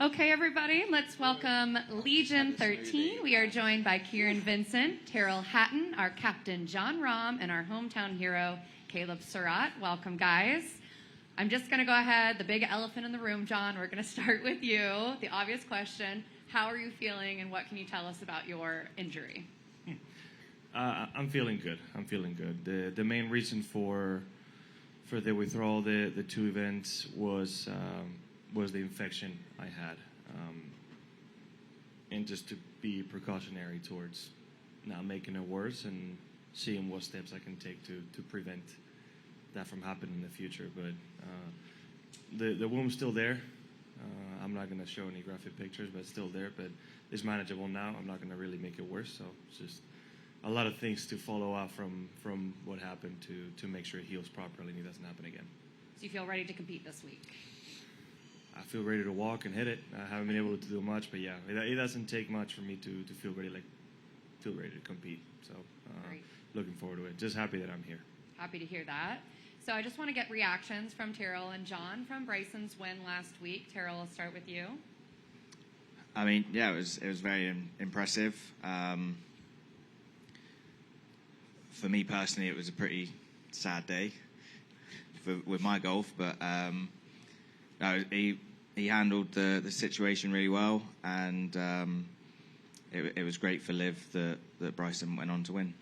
Okay, everybody, let's welcome Legion XIII. We are joined by Kieran Vincent, Terrell Hatton, our captain Jon Rahm, and our hometown hero, Caleb Surratt. Welcome, guys. I'm just going to go ahead, the big elephant in the room, Jon. We're going to start with you. The obvious question, how are you feeling, and what can you tell us about your injury? I'm feeling good. I'm feeling good. The main reason for the withdrawal, the two events, was the infection I had, and just to be precautionary towards not making it worse and seeing what steps I can take to prevent that from happening in the future. But the wound's still there. I'm not going to show any graphic pictures, but it's still there. But it's manageable now. I'm not going to really make it worse. So it's just a lot of things to follow up from what happened to make sure it heals properly and it doesn't happen again. So you feel ready to compete this week? I feel ready to walk and hit it. I haven't been able to do much, but yeah, it doesn't take much for me to feel ready to compete. So looking forward to it. Just happy that I'm here. Happy to hear that. So I just want to get reactions from Terrell and Jon from Bryson's win last week. Terrell, I'll start with you. I mean, yeah, it was very impressive. For me personally, it was a pretty sad day with my golf, but no, he handled the situation really well, and it was great for LIV that Bryson went on to win.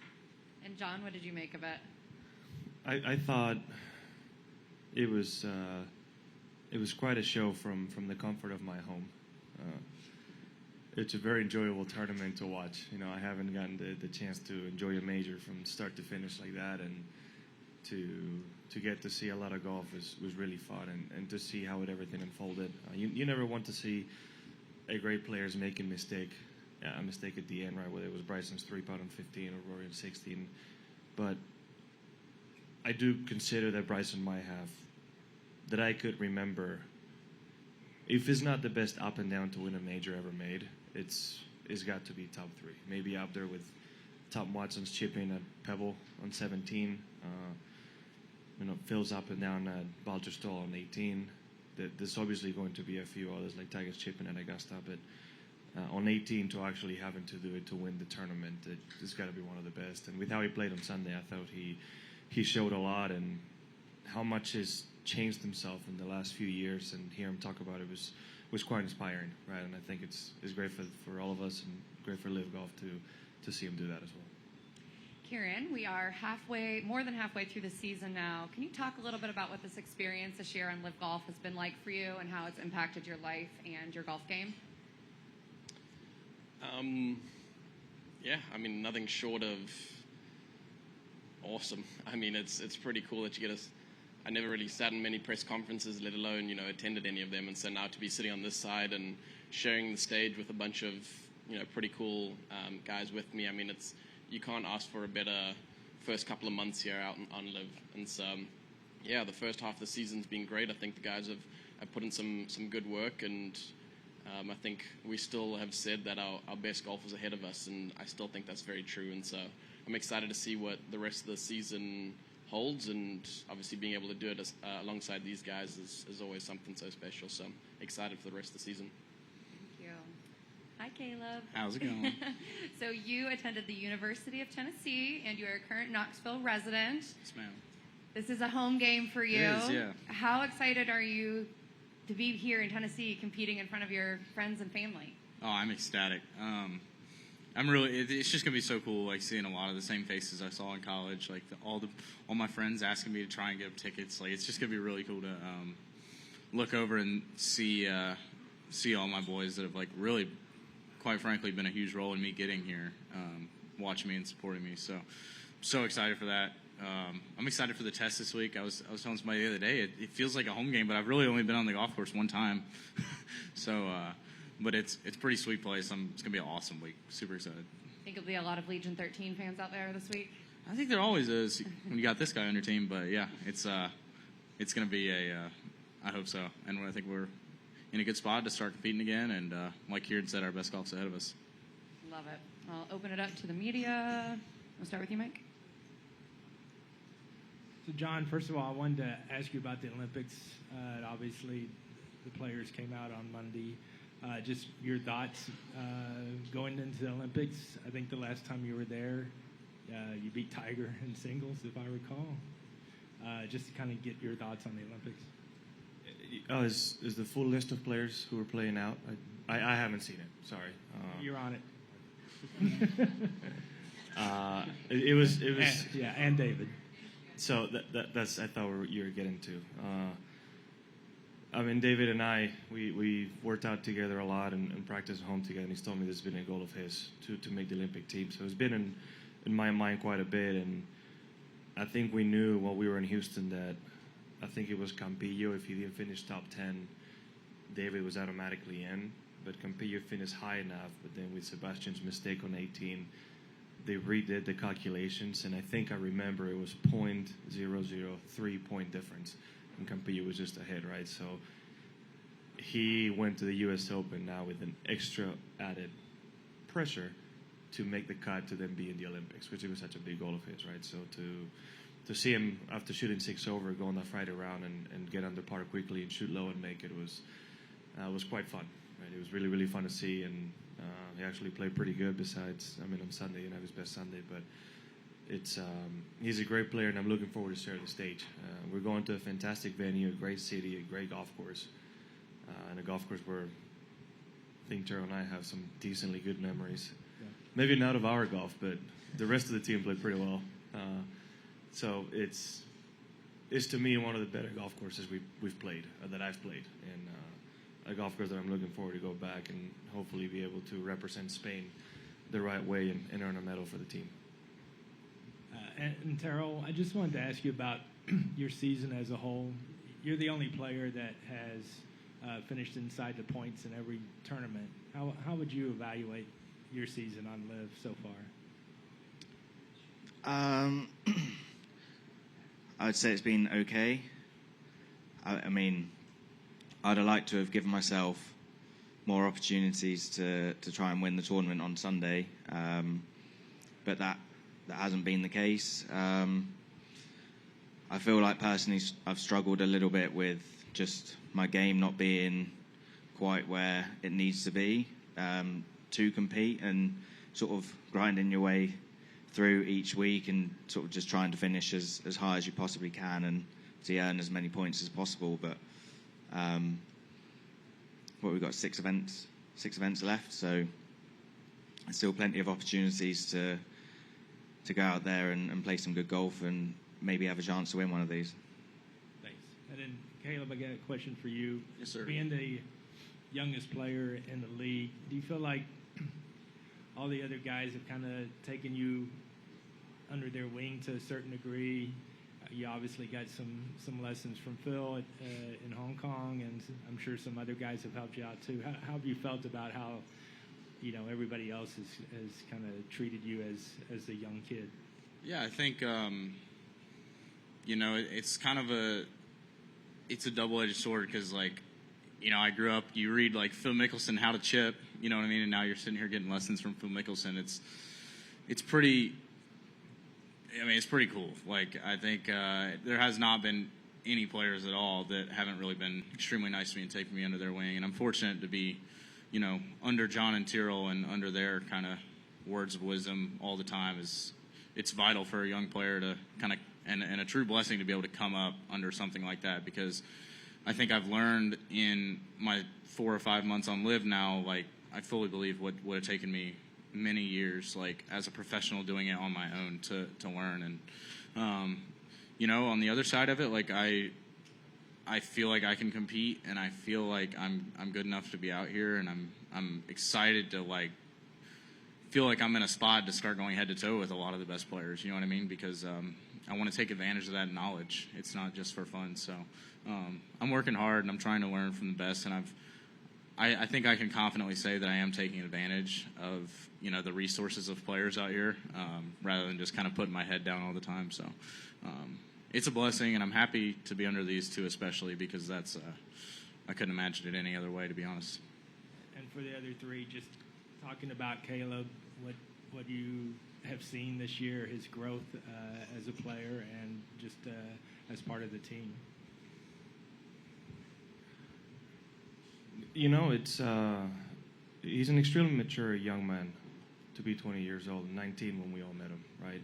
And Jon, what did you make of it? I thought it was quite a show from the comfort of my home. It's a very enjoyable tournament to watch. You know, I haven't gotten the chance to enjoy a major from start to finish like that, and to get to see a lot of golf was really fun, and to see how everything unfolded. You never want to see a great players making a mistake at the end, right? Whether it was Bryson's 3-putt on 15 or Rory on 16, but I do consider that Bryson might have, that I could remember, if it's not the best up and down to win a major ever made, it's got to be top 3. Maybe up there with Tom Watson's chipping at Pebble on 17. Phil's up and down at Balterstall on 18. There's obviously going to be a few others like Tiger's chipping at Augusta, but on 18 to actually having to do it to win the tournament, it's got to be one of the best. And with how he played on Sunday, I thought he showed a lot, and how much has changed himself in the last few years, and hear him talk about it was quite inspiring, right? And I think it's great for all of us, and great for LIV Golf to see him do that as well. Kieran, we are more than halfway through the season now. Can you talk a little bit about what this experience this year on LIV Golf has been like for you, and how it's impacted your life and your golf game? Yeah, I mean, nothing short of awesome. I mean, it's pretty cool that you get I never really sat in many press conferences, let alone, attended any of them. And so now to be sitting on this side and sharing the stage with a bunch of, pretty cool guys with me, I mean, you can't ask for a better first couple of months here out on LIV. And so, yeah, the first half of the season's been great. I think the guys have put in some good work, and I think we still have said that our best golf is ahead of us, and I still think that's very true. And so I'm excited to see what the rest of the season holds, and obviously being able to do it alongside these guys is always something so special. So I'm excited for the rest of the season. Thank you. Hi, Caleb. How's it going? So you attended the University of Tennessee, and you're a current Knoxville resident. Yes, ma'am. This is a home game for you. It is, yeah. How excited are you to be here in Tennessee competing in front of your friends and family? Oh, I'm ecstatic. It's just going to be so cool, like, seeing a lot of the same faces I saw in college, like all my friends asking me to try and get tickets. Like, it's just going to be really cool to look over and see all my boys that have, like, really, quite frankly, been a huge role in me getting here, watching me and supporting me. So excited for that. I'm excited for the test this week. I was telling somebody the other day, it feels like a home game, but I've really only been on the golf course one time. But it's a pretty sweet place. It's going to be an awesome week. Super excited. Think there'll be a lot of Legion XIII fans out there this week? I think there always is when you got this guy on your team. But yeah, it's going to be I hope so. And I think we're in a good spot to start competing again. And like Kieran said, our best golf's ahead of us. Love it. I'll open it up to the media. We'll start with you, Mike. So, Jon, first of all, I wanted to ask you about the Olympics. Obviously, the players came out on Monday. Just your thoughts going into the Olympics. I think the last time you were there, you beat Tiger in singles, if I recall. Just to kind of get your thoughts on the Olympics. Is the full list of players who are playing out? I haven't seen it. Sorry. You're on it. It was. And David. So that's I thought you were getting to. I mean, David and I, we worked out together a lot and practiced at home together. And he's told me this has been a goal of his to make the Olympic team. So it's been in my mind quite a bit. And I think we knew while we were in Houston that I think it was Campillo. If he didn't finish top 10, David was automatically in. But Campillo finished high enough. But then with Sebastian's mistake on 18, they redid the calculations. And I think I remember it was 0.003 point difference. And Campillo was just ahead, right? So he went to the U.S. Open now with an extra added pressure to make the cut to then be in the Olympics, which was such a big goal of his, right? So to see him after shooting 6 over, go on that Friday round and get under par quickly and shoot low and make it was quite fun, right? It was really, really fun to see, and he actually played pretty good. Besides, I mean, on Sunday, he didn't have his best Sunday, but he's a great player, and I'm looking forward to sharing the stage. We're going to a fantastic venue, a great city, a great golf course, and a golf course where I think Terrell and I have some decently good memories. Yeah. Maybe not of our golf, but the rest of the team played pretty well. So it's to me one of the better golf courses we've played, that I've played, and a golf course that I'm looking forward to go back and hopefully be able to represent Spain the right way and earn a medal for the team. And Terrell, I just wanted to ask you about your season as a whole. You're the only player that has finished inside the points in every tournament. How would you evaluate your season on LIV so far? I would say it's been okay. I mean, I'd have liked to have given myself more opportunities to try and win the tournament on Sunday, but that hasn't been the case. I feel like personally I've struggled a little bit with just my game not being quite where it needs to be to compete, and sort of grinding your way through each week and sort of just trying to finish as high as you possibly can and to earn as many points as possible. But we've got six events left, so there's still plenty of opportunities to go out there and play some good golf and maybe have a chance to win one of these. Thanks. And then, Caleb, I got a question for you. Yes, sir. Being the youngest player in the league, do you feel like all the other guys have kind of taken you under their wing to a certain degree? You obviously got some lessons from Phil in Hong Kong, and I'm sure some other guys have helped you out too. How have you felt about how everybody else has kind of treated you as a young kid? Yeah, I think it's kind of a double-edged sword, because I grew up, you read like Phil Mickelson, How to Chip, you know what I mean, and now you're sitting here getting lessons from Phil Mickelson. It's pretty cool. I think there has not been any players at all that haven't really been extremely nice to me and taken me under their wing, and I'm fortunate to be under Jon and Tyrrell and under their kind of words of wisdom all the time. It's vital for a young player to kind of, and a true blessing to be able to come up under something like that, because I think I've learned in my 4 or 5 months on LIV now, I fully believe would have taken me many years, as a professional doing it on my own to learn. And, on the other side of it, I feel like I can compete, and I feel like I'm good enough to be out here, and I'm excited to feel like I'm in a spot to start going head to toe with a lot of the best players. You know what I mean? Because I want to take advantage of that knowledge. It's not just for fun. So I'm working hard, and I'm trying to learn from the best. And I think I can confidently say that I am taking advantage of the resources of players out here, rather than just kind of putting my head down all the time. So. It's a blessing, and I'm happy to be under these two, especially because that's I couldn't imagine it any other way, to be honest. And for the other three, just talking about Caleb, what you have seen this year, his growth as a player and just as part of the team. You know, he's an extremely mature young man to be 20 years old, 19 when we all met him, right?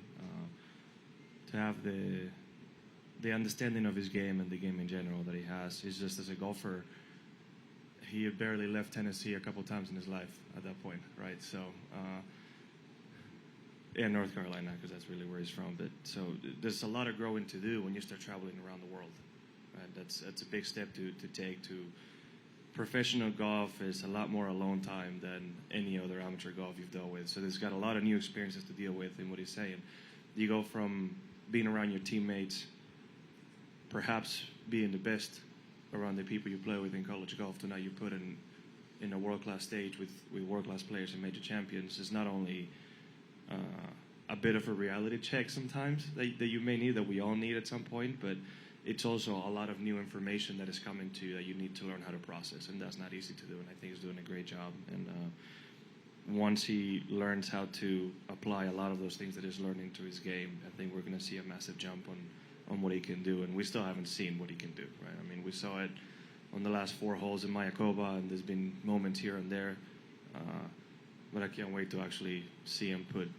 To have the understanding of his game and the game in general that he has. He's just, as a golfer, he had barely left Tennessee a couple times in his life at that point, right? So, and North Carolina, because that's really where he's from. But so there's a lot of growing to do when you start traveling around the world. Right? That's a big step to take. To professional golf is a lot more alone time than any other amateur golf you've dealt with. So there's got a lot of new experiences to deal with in what he's saying. You go from being around your teammates, perhaps being the best around the people you play with in college golf, to now you put in a world-class stage with world-class players and major champions. Is not only a bit of a reality check sometimes that you may need, that we all need at some point, but it's also a lot of new information that is coming to you that you need to learn how to process, and that's not easy to do, and I think he's doing a great job. And once he learns how to apply a lot of those things that he's learning to his game, I think we're going to see a massive jump on what he can do, and we still haven't seen what he can do, right? I mean, we saw it on the last 4 holes in Mayakoba, and there's been moments here and there, but I can't wait to actually see him put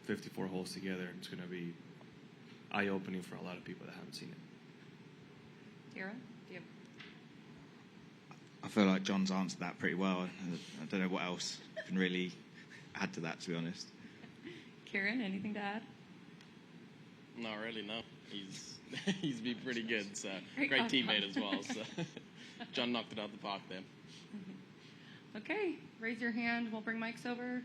54 holes together. It's going to be eye-opening for a lot of people that haven't seen it. Tara, do you I feel like John's answered that pretty well. I don't know what else I can really add to that, to be honest. Kieran, anything to add? Not really, no. He's been pretty good. So Great great compliment. teammate as well. So John knocked it out the park there. Okay, raise your hand. We'll bring mics over.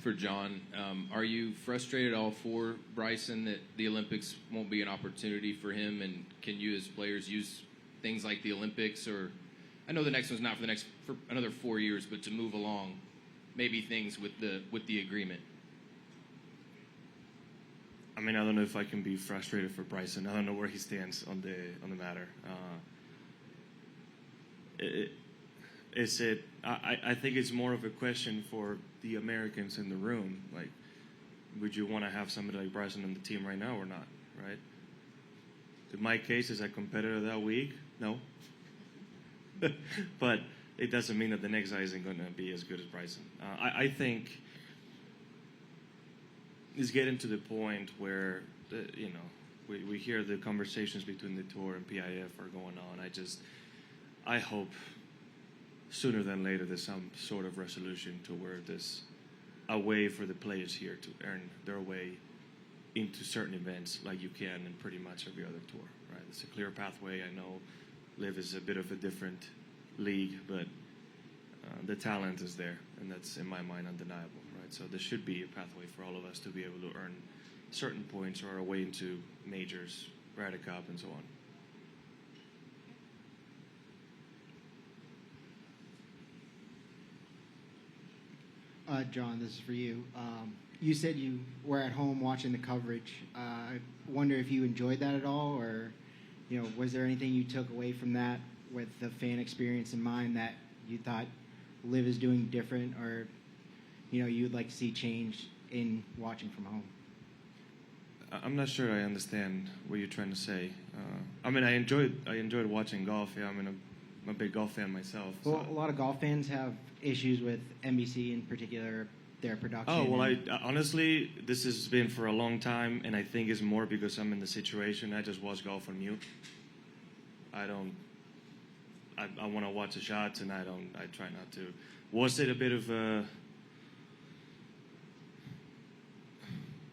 For John, are you frustrated all for Bryson that the Olympics won't be an opportunity for him? And can you, as players, use things like the Olympics, or I know the next one's not for another 4 years, but to move along, maybe things with the agreement? I mean, I don't know if I can be frustrated for Bryson. I don't know where he stands on the matter. I think it's more of a question for the Americans in the room. Like, would you want to have somebody like Bryson on the team right now or not, right? In my case, is a competitor that week? No. But it doesn't mean that the next guy isn't going to be as good as Bryson. I think it's getting to the point where, we hear the conversations between the tour and PIF are going on. I hope sooner than later there's some sort of resolution to where there's a way for the players here to earn their way into certain events like you can in pretty much every other tour, right? It's a clear pathway. I know LIV is a bit of a different league, but the talent is there, and that's, in my mind, undeniable, right? So there should be a pathway for all of us to be able to earn certain points or a way into majors, Ryder Cup, and so on. John, this is for you. You said you were at home watching the coverage. I wonder if you enjoyed that at all, or was there anything you took away from that with the fan experience in mind that you thought LIV is doing different, or you'd like to see change in watching from home? I'm not sure I understand what you're trying to say. I mean, I enjoyed watching golf. Yeah, I'm a big golf fan myself. Well, a lot of golf fans have issues with NBC in particular, their production. Oh, well, honestly, this has been for a long time, and I think it's more because I'm in the situation. I just watch golf on mute. I want to watch the shots, and I try not to. Was it a bit of a,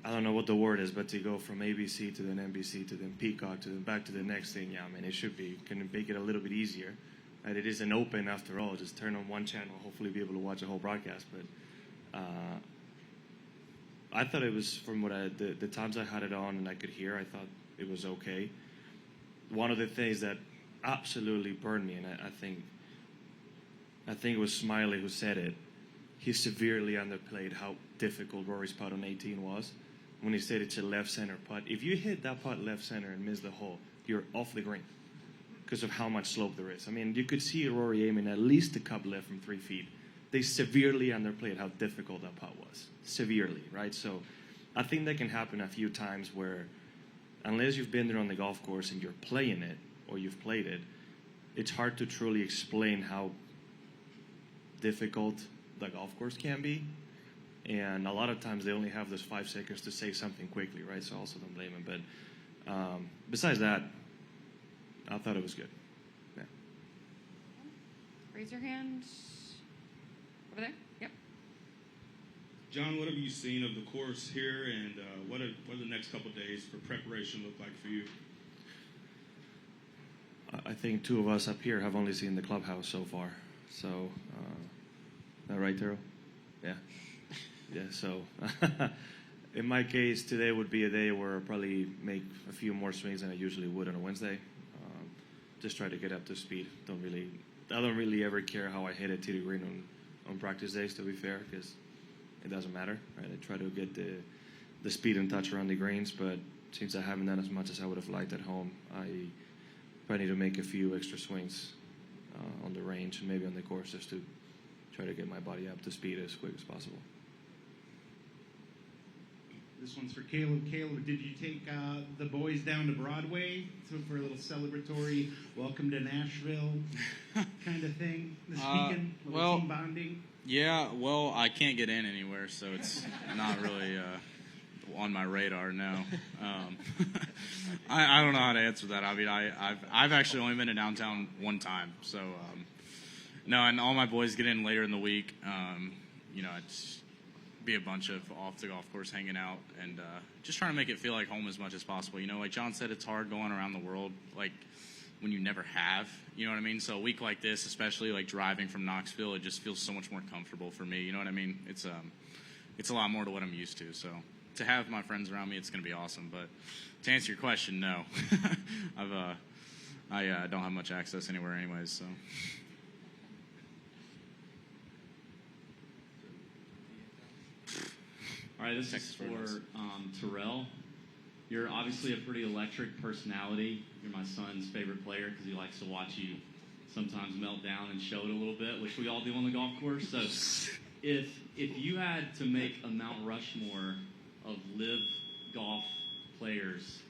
I don't know what the word is, but to go from ABC to then NBC to then Peacock to then back to the next thing, yeah, I mean, it should be. Can make it a little bit easier. Right? It isn't open after all. Just turn on one channel, hopefully be able to watch a whole broadcast. But I thought it was, from what the times I had it on and I could hear, I thought it was okay. One of the things that absolutely burned me, and I think it was Smiley who said it, he severely underplayed how difficult Rory's putt on 18 was when he said it's a left center putt. If you hit that putt left center and miss the hole, you're off the green because of how much slope there is. I mean, you could see Rory aiming at least a cup left from 3 feet. They severely underplayed how difficult that putt was. Severely, right? So I think that can happen a few times where unless you've been there on the golf course and you're playing it or you've played it, it's hard to truly explain how difficult the golf course can be. And a lot of times they only have those 5 seconds to say something quickly, right? So I also don't blame them. But besides that, I thought it was good. Yeah. Raise your hand. Over there. Yep. John, what have you seen of the course here, and what are the next couple of days for preparation look like for you? I think 2 of us up here have only seen the clubhouse so far. So, is that right, Terrell? Yeah. Yeah, so in my case, today would be a day where I'll probably make a few more swings than I usually would on a Wednesday. Just try to get up to speed. I don't really ever care how I hit it to the green on practice days, to be fair, because it doesn't matter. Right? I try to get the speed and touch around the greens, but since I haven't done as much as I would have liked at home, I probably need to make a few extra swings on the range and maybe on the course just to try to get my body up to speed as quick as possible. This one's for Caleb. Caleb, did you take the boys down to Broadway for a little celebratory welcome to Nashville kind of thing this weekend? Well, team bonding? Yeah, well, I can't get in anywhere, so it's not really on my radar, no. I don't know how to answer that. I mean, I've actually only been to downtown one time, so no, and all my boys get in later in the week. It's be a bunch of off the golf course hanging out and just trying to make it feel like home as much as possible. Like John said, it's hard going around the world like when you never have, you know what I mean? So a week like this, especially like driving from Knoxville, it just feels so much more comfortable for me, you know what I mean? It's a lot more to what I'm used to. So to have my friends around me, it's going to be awesome. But to answer your question, no. I don't have much access anywhere anyways, so. All right, this is for Terrell. You're obviously a pretty electric personality. You're my son's favorite player because he likes to watch you sometimes melt down and show it a little bit, which we all do on the golf course. So if you had to make a Mount Rushmore of LIV Golf players,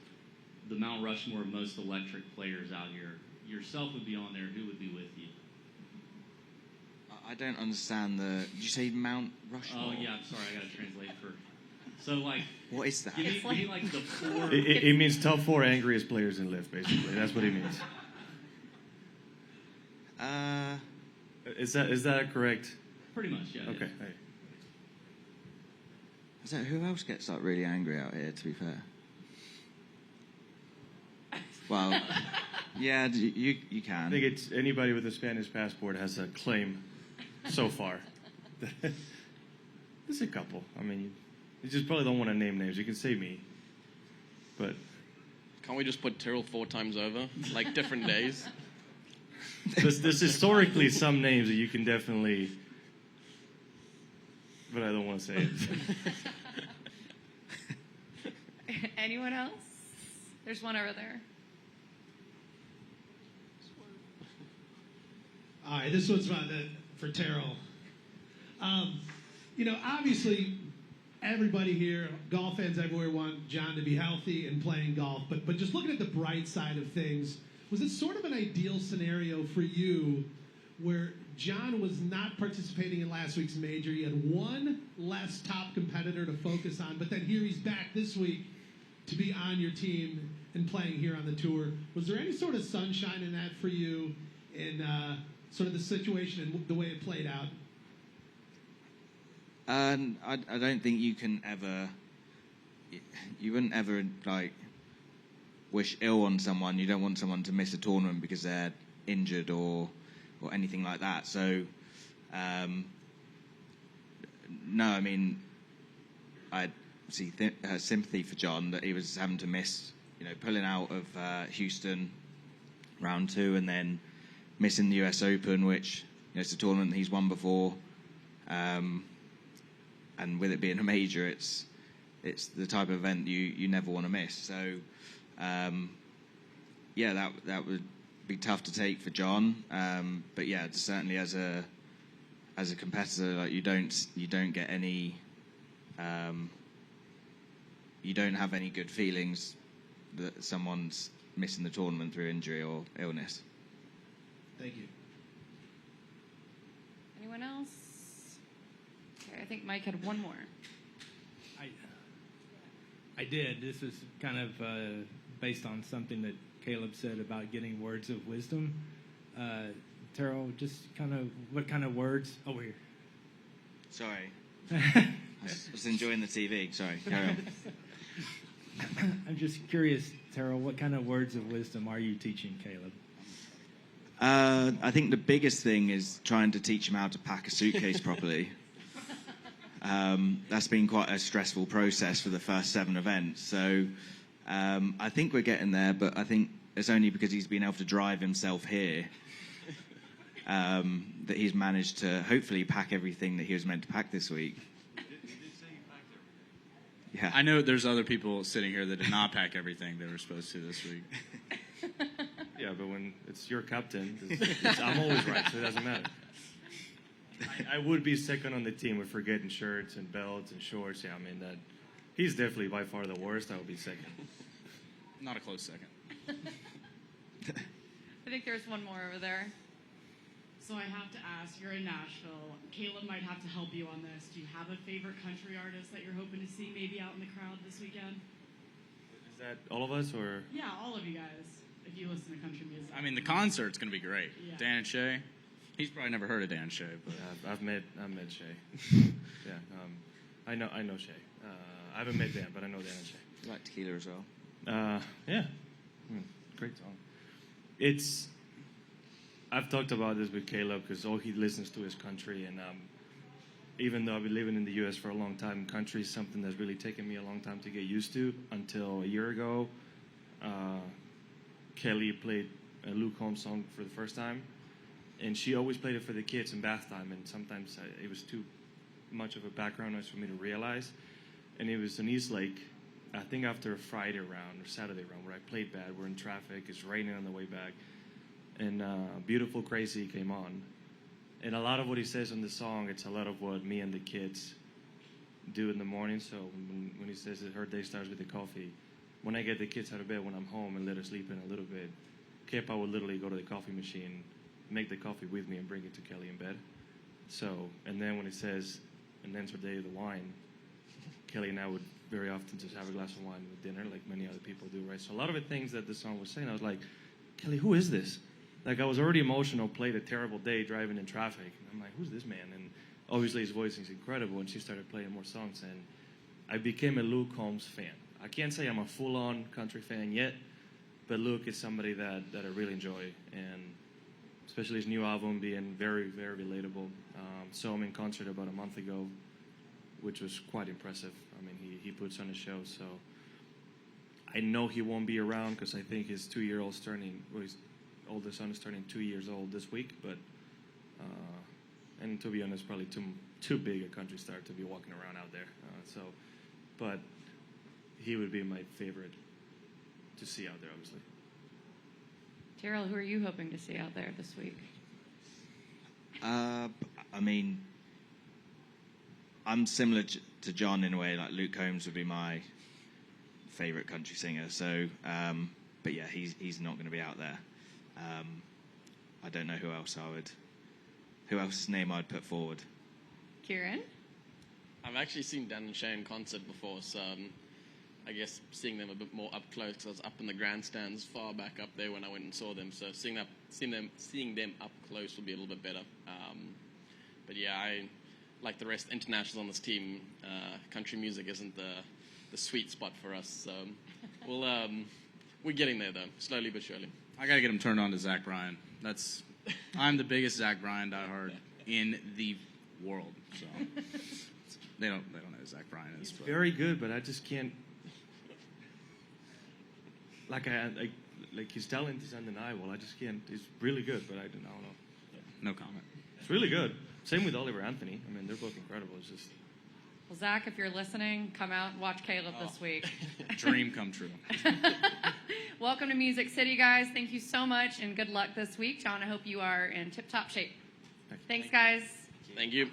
the Mount Rushmore of most electric players out here, yourself would be on there. Who would be with you? I don't understand did you say Mount Rushmore? Oh, yeah, I'm sorry, I got to translate for... So, like... What is that? Give me like the 4... It means top 4 angriest players in LIV, basically. That's what it means. Is that correct? Pretty much, yeah. Okay. Yeah. Hey. Who else gets like really angry out here, to be fair? Well, yeah, you can. I think it's anybody with a Spanish passport has a claim so far. There's a couple. I mean, you just probably don't want to name names. You can say me. But Can't we just put Terrell 4 times over? Like different days? there's historically some names that you can definitely... But I don't want to say it. Anyone else? There's one over there. All right, this one's for Terrell. Obviously, everybody here, golf fans everywhere, want John to be healthy and playing golf. But just looking at the bright side of things, was it sort of an ideal scenario for you where John was not participating in last week's major? He had one less top competitor to focus on, but then here he's back this week to be on your team and playing here on the tour. Was there any sort of sunshine in that for you in sort of the situation and the way it played out? I don't think you can ever... You wouldn't ever, wish ill on someone. You don't want someone to miss a tournament because they're injured or anything like that. So, no, I mean, I see sympathy for John that he was having to miss, pulling out of Houston round 2 and then missing the US Open, which it's a tournament he's won before. And with it being a major, it's the type of event you never want to miss. So, yeah, that would be tough to take for John. But yeah, certainly as a competitor, you don't get any, you don't have any good feelings that someone's missing the tournament through injury or illness. Thank you. Anyone else? Okay, I think Mike had one more. I did. This is kind of based on something that Caleb said about getting words of wisdom. Terrell, just kind of what kind of words? Over here. Sorry. I was enjoying the TV. Sorry. Carry on. I'm just curious, Terrell, what kind of words of wisdom are you teaching Caleb? I think the biggest thing is trying to teach him how to pack a suitcase properly. That's been quite a stressful process for the first 7 events. So I think we're getting there, but I think it's only because he's been able to drive himself here that he's managed to hopefully pack everything that he was meant to pack this week. Yeah. I know there's other people sitting here that did not pack everything they were supposed to this week. Yeah, but when it's your captain, I'm always right, so it doesn't matter. I would be second on the team with forgetting shirts and belts and shorts. Yeah, I mean, he's definitely by far the worst. I would be second. Not a close second. I think there's one more over there. So I have to ask, you're in Nashville. Caleb might have to help you on this. Do you have a favorite country artist that you're hoping to see maybe out in the crowd this weekend? Is that all of us or? Yeah, all of you guys, if you listen to country music. I mean, the concert's going to be great. Yeah. Dan and Shay. He's probably never heard of Dan and Shay, but Yeah, I've met Shay. Yeah, I know Shay. I haven't met Dan, but I know Dan and Shay. You like tequila as well? Yeah, great song. I've talked about this with Caleb because all he listens to is country, and even though I've been living in the U.S. for a long time, country is something that's really taken me a long time to get used to. Until a year ago, Kelly played a Luke Combs song for the first time, and she always played it for the kids in bath time, and sometimes it was too much of a background noise for me to realize. And it was in East Lake, I think after a Friday round or Saturday round where I played bad. We're in traffic, it's raining on the way back, and Beautiful Crazy came on. And a lot of what he says in the song, it's a lot of what me and the kids do in the morning. So when he says that her day starts with the coffee, when I get the kids out of bed when I'm home and let her sleep in a little bit, Kepa would literally go to the coffee machine, make the coffee with me, and bring it to Kelly in bed. So, and then when it says, and then's her day of the wine, Kelly and I would very often just have a glass of wine with dinner, like many other people do, right? So a lot of the things that the song was saying, I was like, Kelly, who is this? Like, I was already emotional, played a terrible day driving in traffic. And I'm like, who's this man? And obviously his voice is incredible, and she started playing more songs, and I became a Luke Combs fan. I can't say I'm a full-on country fan yet, but Luke is somebody that I really enjoy, and especially his new album being very, very relatable. Saw him in concert about a month ago, which was quite impressive. I mean, he puts on a show, so I know he won't be around because I think his 2-year-old's turning, well, his oldest son is turning 2 years old this week, but and to be honest, probably too big a country star to be walking around out there. But he would be my favorite to see out there, obviously. Terrell, who are you hoping to see out there this week? I mean, I'm similar to John in a way. Like, Luke Combs would be my favorite country singer. So, but yeah, he's not going to be out there. I don't know who else's name I'd put forward. Kieran? I've actually seen Dan and Shay in concert before, so I guess seeing them a bit more up close, because I was up in the grandstands far back up there when I went and saw them. So seeing them up close will be a little bit better. But yeah, I like the rest internationals on this team. Country music isn't the sweet spot for us, so we're getting there though, slowly but surely. I gotta get him turned on to Zach Bryan. I'm the biggest Zach Bryan diehard in the world. So they don't know who Zach Bryan is. He's very good, but I just can't. Like his talent is undeniable. I just can't. He's really good, but I don't know. No comment. It's really good. Same with Oliver Anthony. I mean, they're both incredible. It's just. Well, Zach, if you're listening, come out and watch Caleb this week. Dream come true. Welcome to Music City, guys. Thank you so much, and good luck this week. John, I hope you are in tip-top shape. Thanks, guys. Thank you.